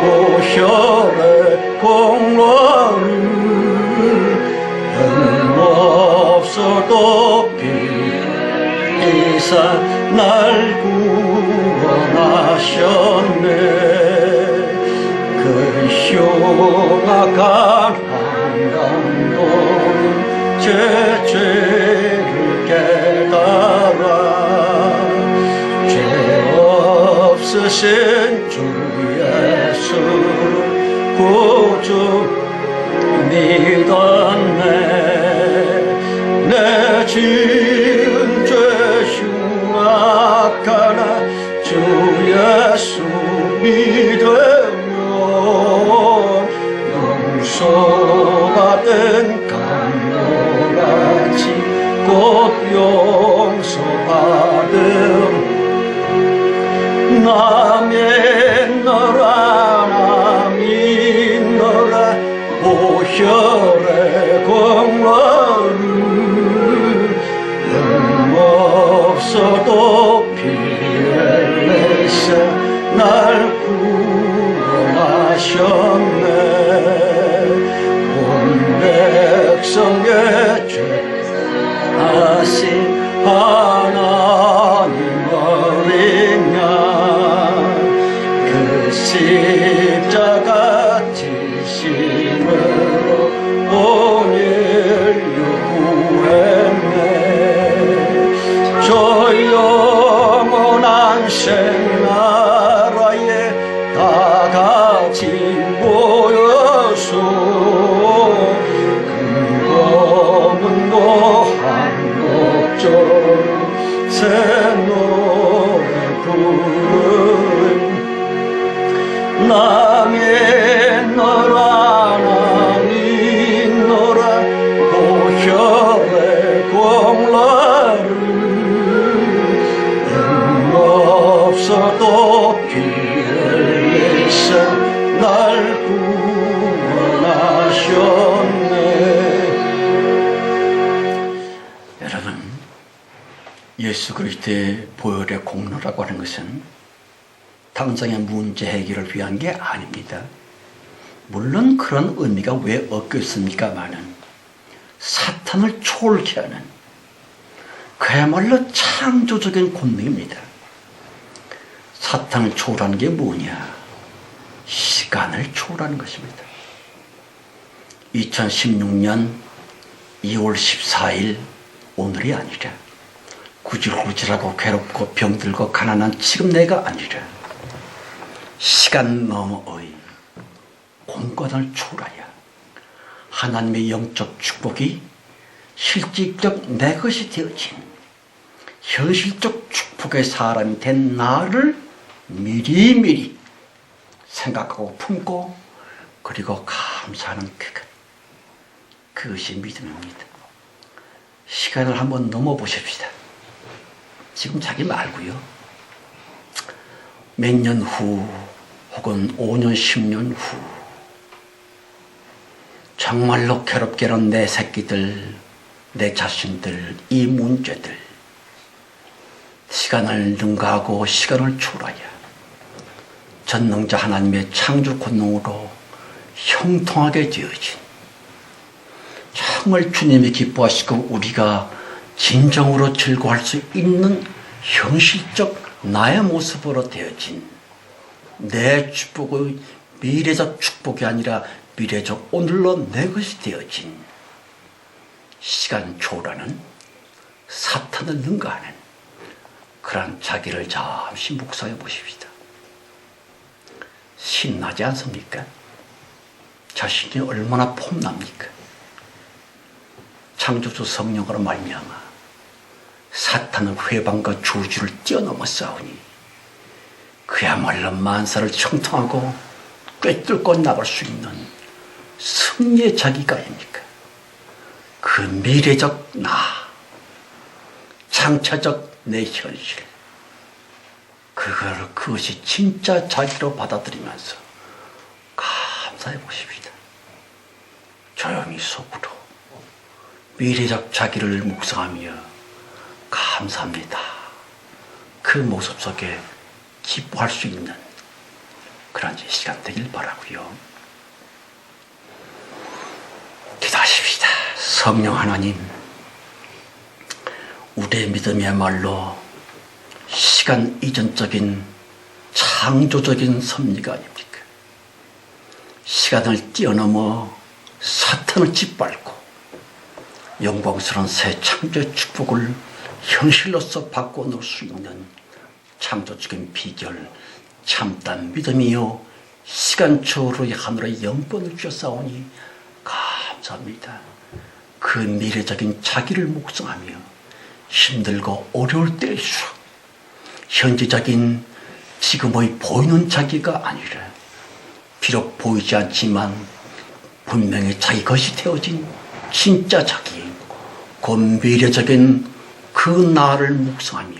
보혈의 공로를 없어도 이사 날 구원하셨네 그 흉악한 한강도는 제 죄를 깨달아 죄 없으신 주 예수를 구주 믿었네 내 지은 죄 흉악하나 주 예수 믿으면 용서받은 강도같이 곧 용서받음 나 믿노라 나 믿노라 보혈의 공로를 없어도 피를 내사 날 구원하셨네 온 백성의 죄 하신 하나님 어린 양 그 십자가 지심으로 온 인류 구했네 저 영원한 생나라에 다 같이 모여서 금고문고 한곡조로 새 노래 부른 나 믿노라 나 믿노라 보혈의 공로를 없어도 피를 내사 날 구원하셨네 여러분 예수 그리스도의 보혈의 공로라고 하는 것은 당장의 문제 해결을 위한 게 아닙니다. 물론 그런 의미가 왜 없겠습니까마는 사탄을 초월케 하는 그야말로 창조적인 권능입니다. 사탄을 초월하는 게 뭐냐? 시간을 초월하는 것입니다. 2016년 2월 14일 오늘이 아니라 구질구질하고 괴롭고 병들고 가난한 지금 내가 아니라 시간 너머의 공간을 초월하여 하나님의 영적 축복이 실질적 내 것이 되어진 현실적 축복의 사람이 된 나를 미리미리 생각하고 품고 그리고 감사하는 그것이 믿음입니다. 시간을 한번 넘어보십시다. 지금 자기 말고요. 몇 년 후 혹은 5년 10년 후 정말로 괴롭게는 내 새끼들 내 자신들 이 문제들 시간을 능가하고 시간을 초월하여 전능자 하나님의 창조 권능으로 형통하게 되어진 정말 주님이 기뻐하시고 우리가 진정으로 즐거워할 수 있는 현실적 나의 모습으로 되어진 내 축복의 미래적 축복이 아니라 미래적 오늘로 내 것이 되어진 시간 초월하는 사탄을 능가하는 그런 자기를 잠시 묵상해 보십시다. 신나지 않습니까? 자신이 얼마나 폼납니까? 창조주 성령으로 말미암아 사탄의 회방과 주주를 뛰어넘어 싸우니 그야말로 만사를 형통하고 꿰뚫고 나갈 수 있는 승리의 자기가 아닙니까? 그 미래적 나, 장차적 내 현실, 그것이 진짜 자기로 받아들이면서 감사해 보십시다. 조용히 속으로 미래적 자기를 묵상하며 감사합니다. 그 모습 속에 기뻐할 수 있는 그런 시간 되길 바라고요. 기도하십시다. 성령 하나님, 우리의 믿음이야말로 시간 이전적인 창조적인 섭리가 아닙니까? 시간을 뛰어넘어 사탄을 짓밟고 영광스러운 새 창조의 축복을 현실로서 바꿔놓을 수 있는 창조적인 비결, 참단 믿음이요 시간 초월의 하늘의 영권을 주셨사오니 감사합니다. 그 미래적인 자기를 묵상하며 힘들고 어려울 때일수록 현재적인 지금의 보이는 자기가 아니라 비록 보이지 않지만 분명히 자기 것이 되어진 진짜 자기, 그 미래적인 그 나를 묵상하며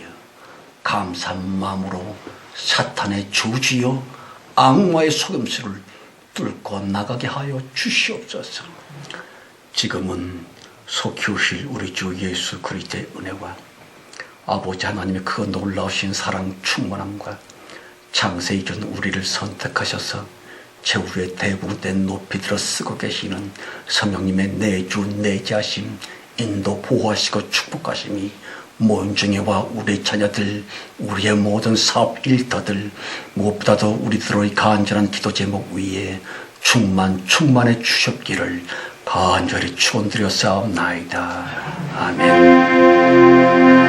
감사한 마음으로 사탄의 주주요 악마의 속임수를 뚫고 나가게 하여 주시옵소서. 지금은 속히오실 우리 주 예수 그리스도의 은혜와 아버지 하나님의 그 놀라우신 사랑 충만함과 창세 이전 우리를 선택하셔서 제우의 대부분에 높이 들어 쓰고 계시는 성령님의 내주 내자심, 인도 보호하시고 축복하심이 모임 중에와 우리 자녀들, 우리의 모든 사업 일터들, 무엇보다도 우리들의 간절한 기도 제목 위에 충만해 주셨기를 간절히 축원드려 싸움나이다. 아멘.